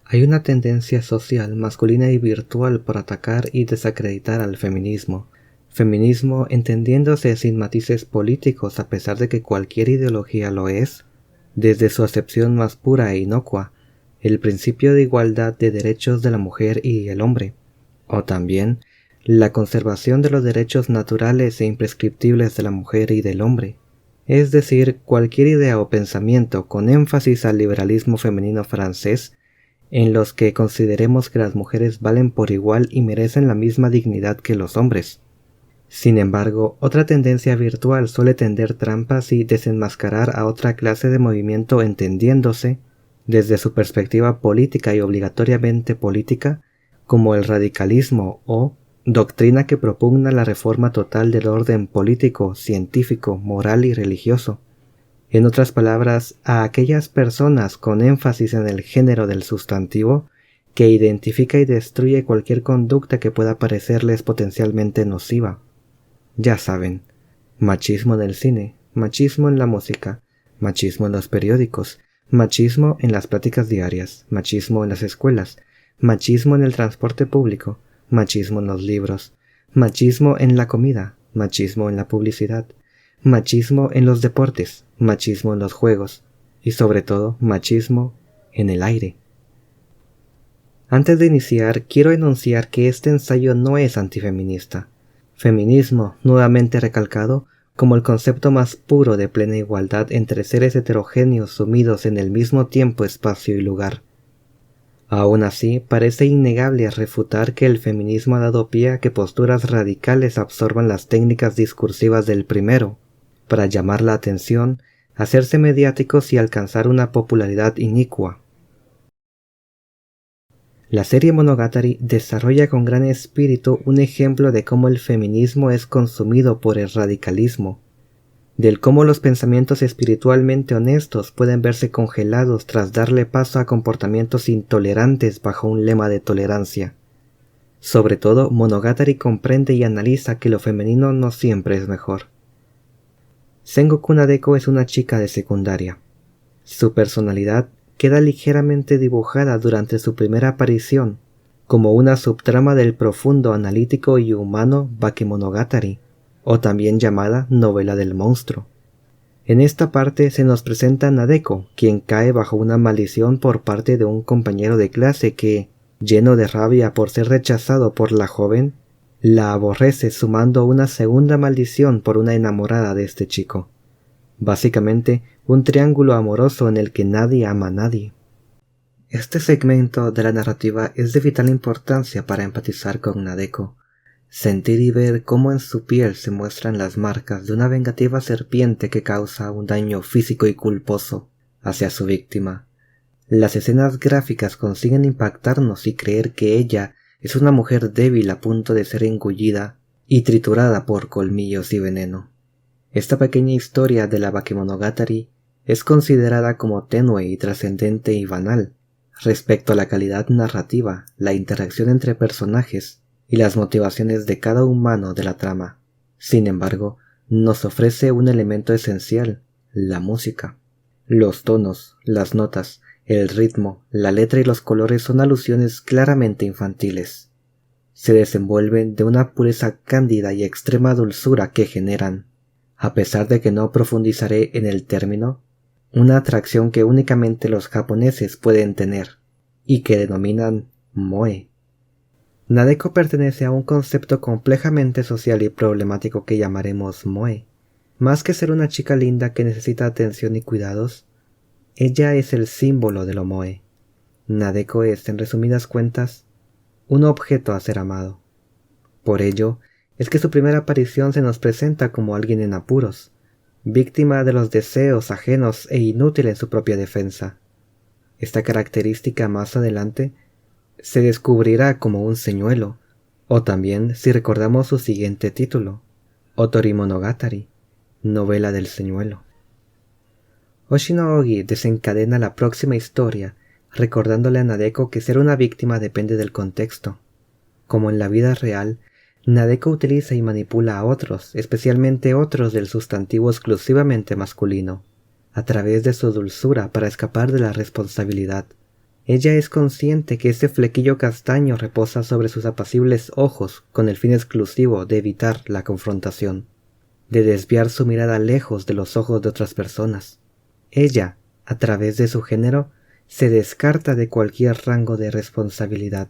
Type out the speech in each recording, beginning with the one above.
Hay una tendencia social, masculina y virtual por atacar y desacreditar al feminismo. Feminismo entendiéndose sin matices políticos a pesar de que cualquier ideología lo es, desde su acepción más pura e inocua, el principio de igualdad de derechos de la mujer y el hombre, o también la conservación de los derechos naturales e imprescriptibles de la mujer y del hombre, es decir, cualquier idea o pensamiento con énfasis al liberalismo femenino francés, en los que consideremos que las mujeres valen por igual y merecen la misma dignidad que los hombres. Sin embargo, otra tendencia virtual suele tender trampas y desenmascarar a otra clase de movimiento entendiéndose, desde su perspectiva política y obligatoriamente política, como el radicalismo o doctrina que propugna la reforma total del orden político, científico, moral y religioso. En otras palabras, a aquellas personas con énfasis en el género del sustantivo que identifica y destruye cualquier conducta que pueda parecerles potencialmente nociva. Ya saben, machismo en el cine, machismo en la música, machismo en los periódicos, machismo en las pláticas diarias, machismo en las escuelas, machismo en el transporte público, machismo en los libros, machismo en la comida, machismo en la publicidad, machismo en los deportes, machismo en los juegos y sobre todo machismo en el aire. Antes de iniciar, quiero enunciar que este ensayo no es antifeminista. Feminismo, nuevamente recalcado, como el concepto más puro de plena igualdad entre seres heterogéneos sumidos en el mismo tiempo, espacio y lugar. Aún así, parece innegable refutar que el feminismo ha dado pie a que posturas radicales absorban las técnicas discursivas del primero, para llamar la atención, hacerse mediáticos y alcanzar una popularidad inicua. La serie Monogatari desarrolla con gran espíritu un ejemplo de cómo el feminismo es consumido por el radicalismo, del cómo los pensamientos espiritualmente honestos pueden verse congelados tras darle paso a comportamientos intolerantes bajo un lema de tolerancia. Sobre todo, Monogatari comprende y analiza que lo femenino no siempre es mejor. Sengoku Nadeko es una chica de secundaria. Su personalidad queda ligeramente dibujada durante su primera aparición, como una subtrama del profundo, analítico y humano Bakemonogatari, o también llamada novela del monstruo. En esta parte se nos presenta Nadeko, quien cae bajo una maldición por parte de un compañero de clase que, lleno de rabia por ser rechazado por la joven, la aborrece sumando una segunda maldición por una enamorada de este chico. Básicamente, un triángulo amoroso en el que nadie ama a nadie. Este segmento de la narrativa es de vital importancia para empatizar con Nadeko, sentir y ver cómo en su piel se muestran las marcas de una vengativa serpiente que causa un daño físico y culposo hacia su víctima. Las escenas gráficas consiguen impactarnos y creer que ella es una mujer débil a punto de ser engullida y triturada por colmillos y veneno. Esta pequeña historia de la Bakemonogatari es considerada como tenue y trascendente y banal respecto a la calidad narrativa, la interacción entre personajes y las motivaciones de cada humano de la trama. Sin embargo, nos ofrece un elemento esencial, la música. Los tonos, las notas, el ritmo, la letra y los colores son alusiones claramente infantiles. Se desenvuelven de una pureza cándida y extrema dulzura que generan, a pesar de que no profundizaré en el término, una atracción que únicamente los japoneses pueden tener, y que denominan moe. Nadeko pertenece a un concepto complejamente social y problemático que llamaremos moe. Más que ser una chica linda que necesita atención y cuidados, ella es el símbolo de lo moe. Nadeko es, en resumidas cuentas, un objeto a ser amado. Por ello, es que su primera aparición se nos presenta como alguien en apuros, víctima de los deseos ajenos e inútil en su propia defensa. Esta característica más adelante se descubrirá como un señuelo, o también si recordamos su siguiente título, Otori Monogatari, novela del señuelo. Oshi no Ogi desencadena la próxima historia, recordándole a Nadeko que ser una víctima depende del contexto. Como en la vida real, Nadeko utiliza y manipula a otros, especialmente otros del sustantivo exclusivamente masculino, a través de su dulzura para escapar de la responsabilidad, Ella es consciente que ese flequillo castaño reposa sobre sus apacibles ojos con el fin exclusivo de evitar la confrontación, de desviar su mirada lejos de los ojos de otras personas. Ella, a través de su género, se descarta de cualquier rango de responsabilidad.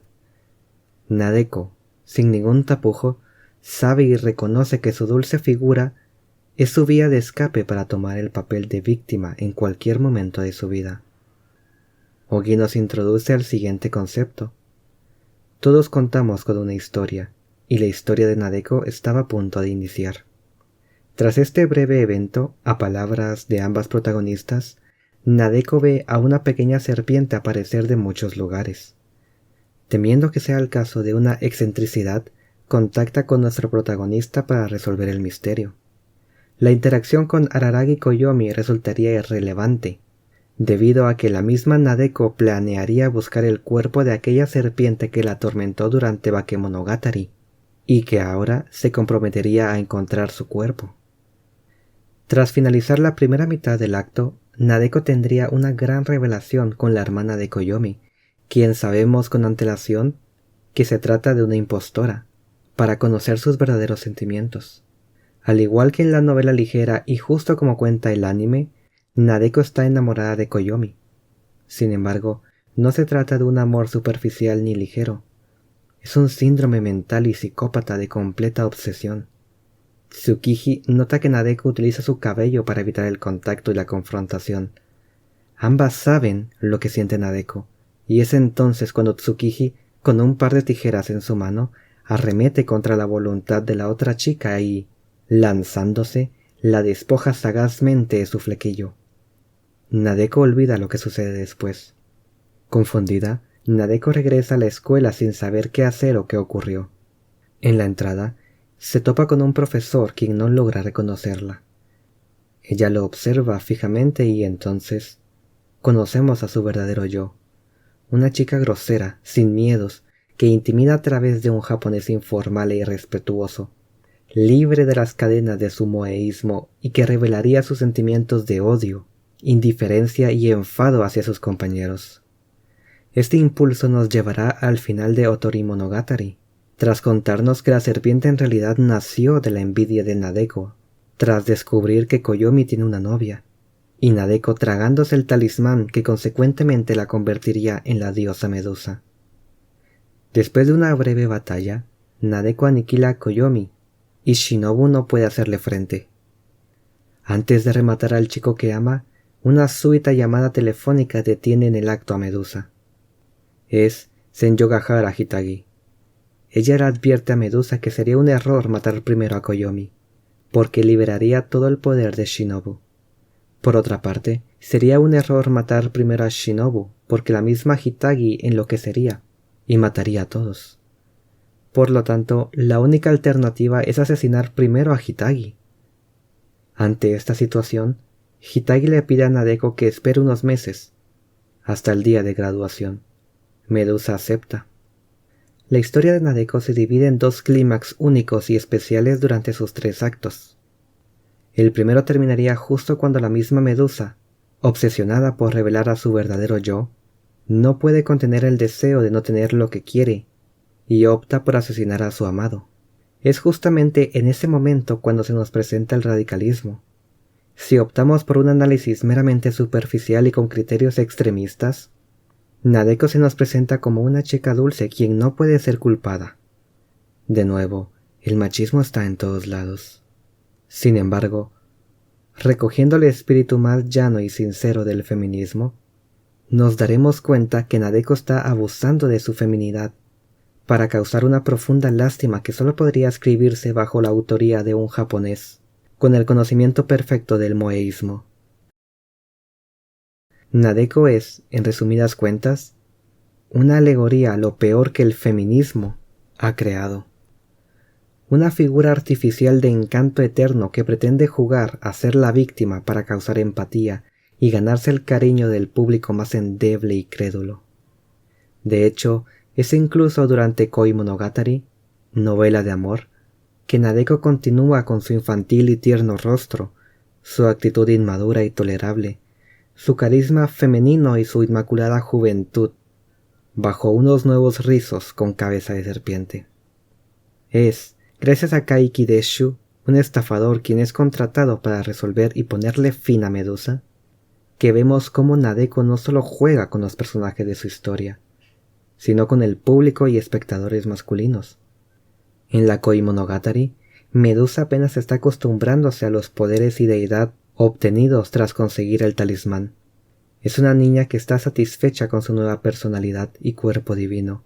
Nadeko, sin ningún tapujo, sabe y reconoce que su dulce figura es su vía de escape para tomar el papel de víctima en cualquier momento de su vida. Ogi nos introduce al siguiente concepto. Todos contamos con una historia, y la historia de Nadeko estaba a punto de iniciar. Tras este breve evento, a palabras de ambas protagonistas, Nadeko ve a una pequeña serpiente aparecer de muchos lugares. Temiendo que sea el caso de una excentricidad, contacta con nuestro protagonista para resolver el misterio. La interacción con Araragi Koyomi resultaría irrelevante, debido a que la misma Nadeko planearía buscar el cuerpo de aquella serpiente que la atormentó durante Bakemonogatari, y que ahora se comprometería a encontrar su cuerpo. Tras finalizar la primera mitad del acto, Nadeko tendría una gran revelación con la hermana de Koyomi, quien sabemos con antelación que se trata de una impostora, para conocer sus verdaderos sentimientos. Al igual que en la novela ligera y justo como cuenta el anime, Nadeko está enamorada de Koyomi. Sin embargo, no se trata de un amor superficial ni ligero. Es un síndrome mental y psicópata de completa obsesión. Tsukiji nota que Nadeko utiliza su cabello para evitar el contacto y la confrontación. Ambas saben lo que siente Nadeko, y es entonces cuando Tsukiji, con un par de tijeras en su mano, arremete contra la voluntad de la otra chica y, lanzándose, la despoja sagazmente de su flequillo. Nadeko olvida lo que sucede después. Confundida, Nadeko regresa a la escuela sin saber qué hacer o qué ocurrió. En la entrada, se topa con un profesor quien no logra reconocerla. Ella lo observa fijamente y entonces conocemos a su verdadero yo. Una chica grosera, sin miedos, que intimida a través de un japonés informal e irrespetuoso, libre de las cadenas de su moeísmo y que revelaría sus sentimientos de odio, indiferencia y enfado hacia sus compañeros. Este impulso nos llevará al final de Otori Monogatari, tras contarnos que la serpiente en realidad nació de la envidia de Nadeko, tras descubrir que Koyomi tiene una novia, y Nadeko tragándose el talismán que consecuentemente la convertiría en la diosa Medusa. Después de una breve batalla, Nadeko aniquila a Koyomi, y Shinobu no puede hacerle frente. Antes de rematar al chico que ama, una súbita llamada telefónica detiene en el acto a Medusa. Es Senyogahara Hitagi. Ella le advierte a Medusa que sería un error matar primero a Koyomi, porque liberaría todo el poder de Shinobu. Por otra parte, sería un error matar primero a Shinobu, porque la misma Hitagi enloquecería y mataría a todos. Por lo tanto, la única alternativa es asesinar primero a Hitagi. Ante esta situación, Hitagi le pide a Nadeko que espere unos meses, hasta el día de graduación. Medusa acepta. La historia de Nadeko se divide en dos clímax únicos y especiales durante sus 3 actos. El primero terminaría justo cuando la misma Medusa, obsesionada por revelar a su verdadero yo, no puede contener el deseo de no tener lo que quiere y opta por asesinar a su amado. Es justamente en ese momento cuando se nos presenta el radicalismo. Si optamos por un análisis meramente superficial y con criterios extremistas, Nadeko se nos presenta como una chica dulce quien no puede ser culpada. De nuevo, el machismo está en todos lados. Sin embargo, recogiendo el espíritu más llano y sincero del feminismo, nos daremos cuenta que Nadeko está abusando de su feminidad para causar una profunda lástima que solo podría escribirse bajo la autoría de un japonés, con el conocimiento perfecto del moeísmo. Nadeko es, en resumidas cuentas, una alegoría a lo peor que el feminismo ha creado. Una figura artificial de encanto eterno que pretende jugar a ser la víctima para causar empatía y ganarse el cariño del público más endeble y crédulo. De hecho, es incluso durante Koi Monogatari, novela de amor, que Nadeko continúa con su infantil y tierno rostro, su actitud inmadura y tolerable, su carisma femenino y su inmaculada juventud, bajo unos nuevos rizos con cabeza de serpiente. Es, gracias a Kaiki Deshu, un estafador quien es contratado para resolver y ponerle fin a Medusa, que vemos cómo Nadeko no solo juega con los personajes de su historia, sino con el público y espectadores masculinos. En la Koi Monogatari, Medusa apenas está acostumbrándose a los poderes y deidad obtenidos tras conseguir el talismán. Es una niña que está satisfecha con su nueva personalidad y cuerpo divino,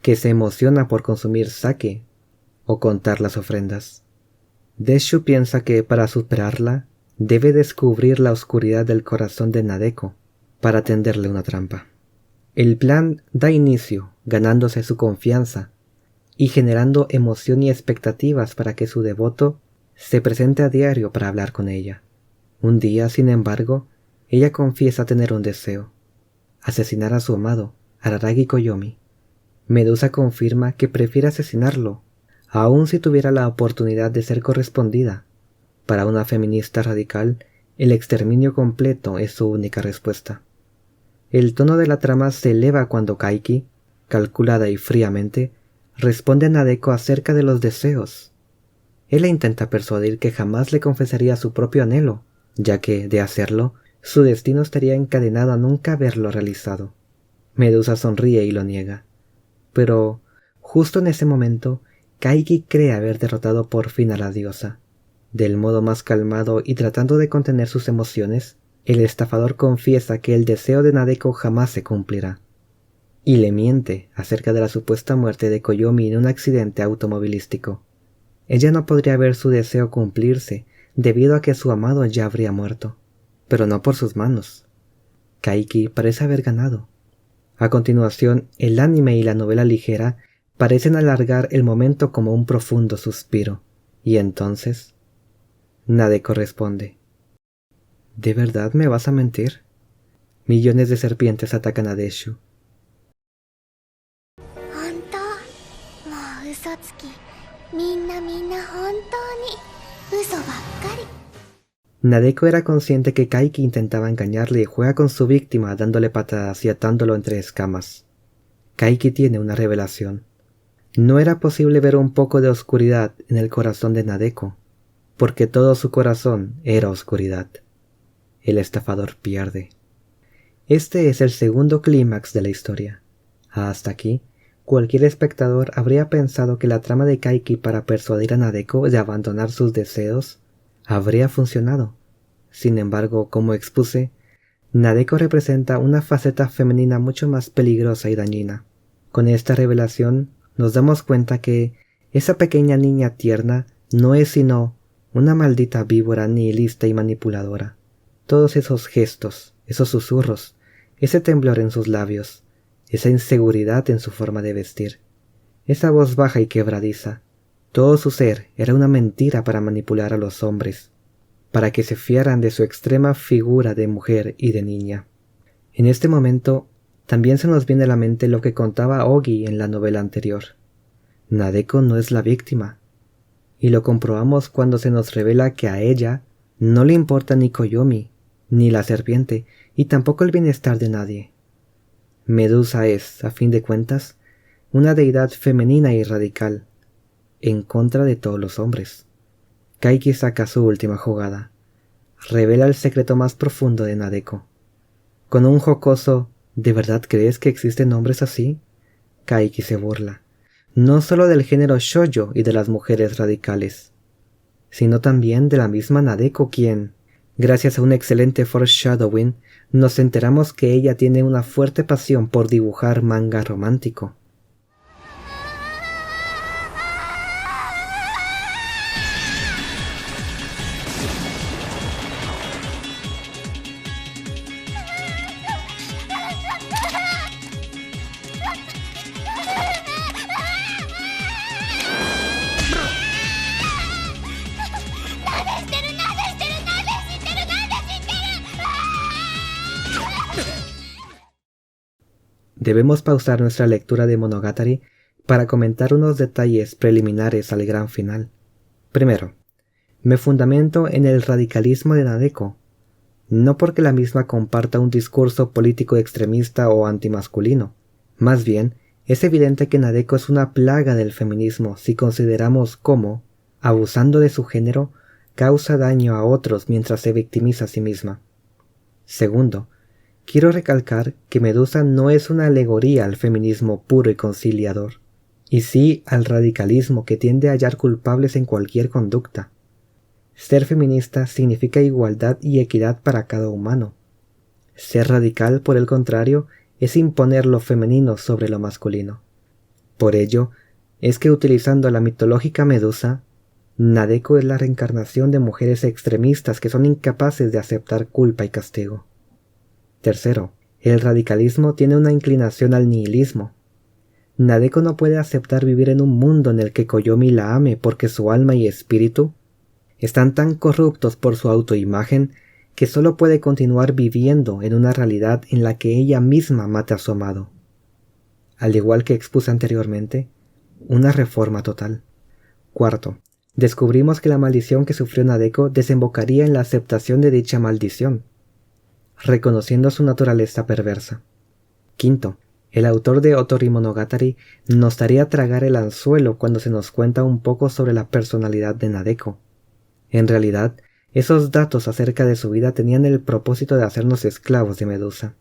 que se emociona por consumir sake o contar las ofrendas. Deshu piensa que para superarla debe descubrir la oscuridad del corazón de Nadeko para tenderle una trampa. El plan da inicio ganándose su confianza y generando emoción y expectativas para que su devoto se presente a diario para hablar con ella. Un día, sin embargo, ella confiesa tener un deseo: asesinar a su amado, Araragi Koyomi. Medusa confirma que prefiere asesinarlo, aun si tuviera la oportunidad de ser correspondida. Para una feminista radical, el exterminio completo es su única respuesta. El tono de la trama se eleva cuando Kaiki, calculada y fríamente, responde a Nadeko acerca de los deseos. Él la intenta persuadir que jamás le confesaría su propio anhelo, ya que, de hacerlo, su destino estaría encadenado a nunca haberlo realizado. Medusa sonríe y lo niega. Pero, justo en ese momento, Kaiki cree haber derrotado por fin a la diosa. Del modo más calmado y tratando de contener sus emociones, el estafador confiesa que el deseo de Nadeko jamás se cumplirá, y le miente acerca de la supuesta muerte de Koyomi en un accidente automovilístico. Ella no podría ver su deseo cumplirse debido a que su amado ya habría muerto, pero no por sus manos. Kaiki parece haber ganado. A continuación, el anime y la novela ligera parecen alargar el momento como un profundo suspiro, y entonces Nadeko responde: ¿De verdad me vas a mentir? Millones de serpientes atacan a Deshu. Nadeko era consciente que Kaiki intentaba engañarle y juega con su víctima dándole patadas y atándolo entre escamas. Kaiki tiene una revelación. No era posible ver un poco de oscuridad en el corazón de Nadeko, porque todo su corazón era oscuridad. El estafador pierde. Este es el segundo clímax de la historia. Hasta aquí, cualquier espectador habría pensado que la trama de Kaiki para persuadir a Nadeko de abandonar sus deseos habría funcionado. Sin embargo, como expuse, Nadeko representa una faceta femenina mucho más peligrosa y dañina. Con esta revelación nos damos cuenta que esa pequeña niña tierna no es sino una maldita víbora nihilista y manipuladora. Todos esos gestos, esos susurros, ese temblor en sus labios, esa inseguridad en su forma de vestir, esa voz baja y quebradiza, todo su ser era una mentira para manipular a los hombres, para que se fiaran de su extrema figura de mujer y de niña. En este momento, también se nos viene a la mente lo que contaba Ogi en la novela anterior. Nadeko no es la víctima, y lo comprobamos cuando se nos revela que a ella no le importa ni Koyomi, ni la serpiente, y tampoco el bienestar de nadie. Medusa es, a fin de cuentas, una deidad femenina y radical, en contra de todos los hombres. Kaiki saca su última jugada. Revela el secreto más profundo de Nadeko. Con un jocoso ¿de verdad crees que existen hombres así?, Kaiki se burla, no solo del género shoujo y de las mujeres radicales, sino también de la misma Nadeko quien, gracias a un excelente foreshadowing, nos enteramos que ella tiene una fuerte pasión por dibujar manga romántico. Debemos pausar nuestra lectura de Monogatari para comentar unos detalles preliminares al gran final. Primero, me fundamento en el radicalismo de Nadeko, no porque la misma comparta un discurso político extremista o antimasculino, Más bien, es evidente que Nadeko es una plaga del feminismo si consideramos cómo, abusando de su género, causa daño a otros mientras se victimiza a sí misma. Segundo, quiero recalcar que Medusa no es una alegoría al feminismo puro y conciliador, y sí al radicalismo que tiende a hallar culpables en cualquier conducta. Ser feminista significa igualdad y equidad para cada humano. Ser radical, por el contrario, es imponer lo femenino sobre lo masculino. Por ello, es que utilizando la mitológica Medusa, Nadeko es la reencarnación de mujeres extremistas que son incapaces de aceptar culpa y castigo. Tercero, el radicalismo tiene una inclinación al nihilismo. Nadeko no puede aceptar vivir en un mundo en el que Koyomi la ame porque su alma y espíritu están tan corruptos por su autoimagen que solo puede continuar viviendo en una realidad en la que ella misma mata a su amado. Al igual que expuse anteriormente, una reforma total. Cuarto, descubrimos que la maldición que sufrió Nadeko desembocaría en la aceptación de dicha maldición, reconociendo su naturaleza perversa. Quinto, el autor de Otori Monogatari nos daría tragar el anzuelo cuando se nos cuenta un poco sobre la personalidad de Nadeko. En realidad, esos datos acerca de su vida tenían el propósito de hacernos esclavos de Medusa.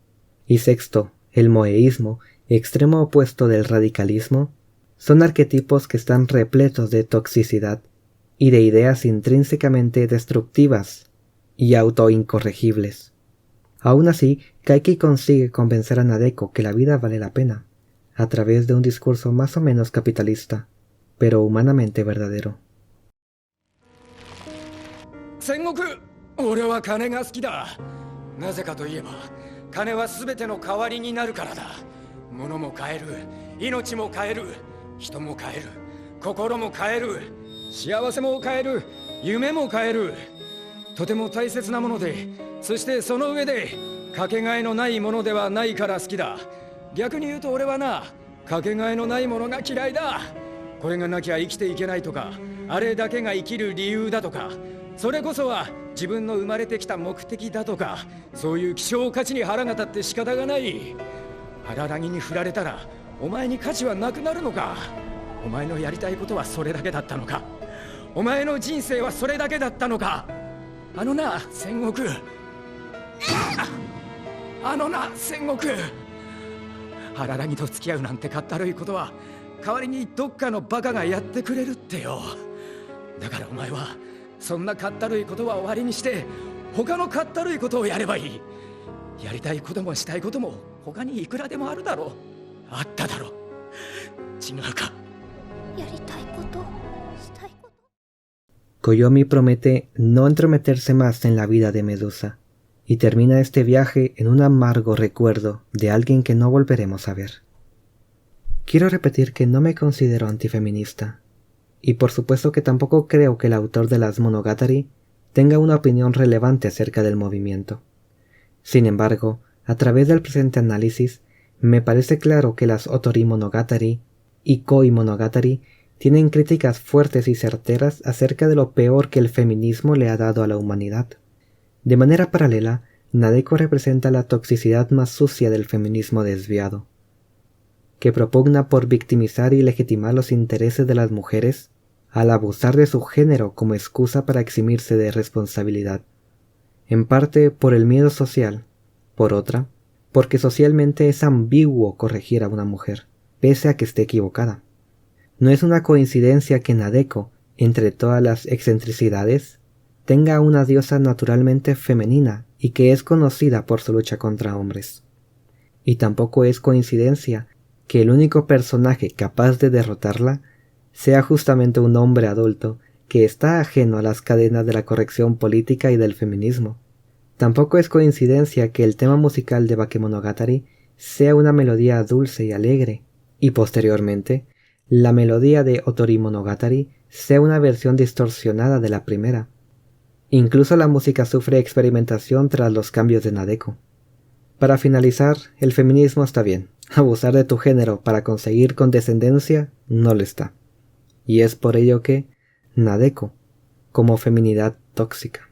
Y sexto, el moeísmo, extremo opuesto del radicalismo, son arquetipos que están repletos de toxicidad y de ideas intrínsecamente destructivas y autoincorregibles. Aún así, Kaiki consigue convencer a Nadeko que la vida vale la pena, a través de un discurso más o menos capitalista, pero humanamente verdadero. 戦国、俺は金が好きだ。なぜかといえば、金は全ての代わりになるからだ。物も買える、命も買える、人も買える、心も買える、幸せも買える、夢も買える。とても大切なもので、そしてその上でかけがえのないものではないから好きだ。逆に言うと俺はな、かけがえのないものが嫌いだ。これがなきゃ生きていけないとか、あれだけが生きる理由だとか、それこそは自分の生まれてきた目的だとか、そういう希少価値に腹が立って仕方がない。荒らぎに振られたらお前に価値はなくなるのか。お前のやりたいことはそれだけだったのか。お前の人生はそれだけだったのか。あのな、戦国、あのな、戦国、荒らぎと付き合うなんてかったるいことは代わりにどっかのバカがやってくれるってよ。だからお前はそんなかったるいことは終わりにして他のかったるいことをやればいい。やりたいこともしたいことも他にいくらでもあるだろう。あっただろう。違うか。やりたいこと、したいこと。 Koyomi promete no entrometerse más en la vida de Medusa, y termina este viaje en un amargo recuerdo de alguien que no volveremos a ver. Quiero repetir que no me considero antifeminista, y por supuesto que tampoco creo que el autor de las Monogatari tenga una opinión relevante acerca del movimiento. Sin embargo, a través del presente análisis, me parece claro que las Otori Monogatari y Koi Monogatari tienen críticas fuertes y certeras acerca de lo peor que el feminismo le ha dado a la humanidad. De manera paralela, Nadeko representa la toxicidad más sucia del feminismo desviado, que propugna por victimizar y legitimar los intereses de las mujeres al abusar de su género como excusa para eximirse de responsabilidad, en parte por el miedo social, por otra, porque socialmente es ambiguo corregir a una mujer, pese a que esté equivocada. No es una coincidencia que Nadeko, entre todas las excentricidades, tenga una diosa naturalmente femenina y que es conocida por su lucha contra hombres. Y tampoco es coincidencia que el único personaje capaz de derrotarla sea justamente un hombre adulto que está ajeno a las cadenas de la corrección política y del feminismo. Tampoco es coincidencia que el tema musical de Bakemonogatari sea una melodía dulce y alegre, y posteriormente, la melodía de Otori Monogatari sea una versión distorsionada de la primera. Incluso la música sufre experimentación tras los cambios de Nadeko. Para finalizar, el feminismo está bien. Abusar de tu género para conseguir condescendencia no lo está. Y es por ello que Nadeko, como feminidad tóxica.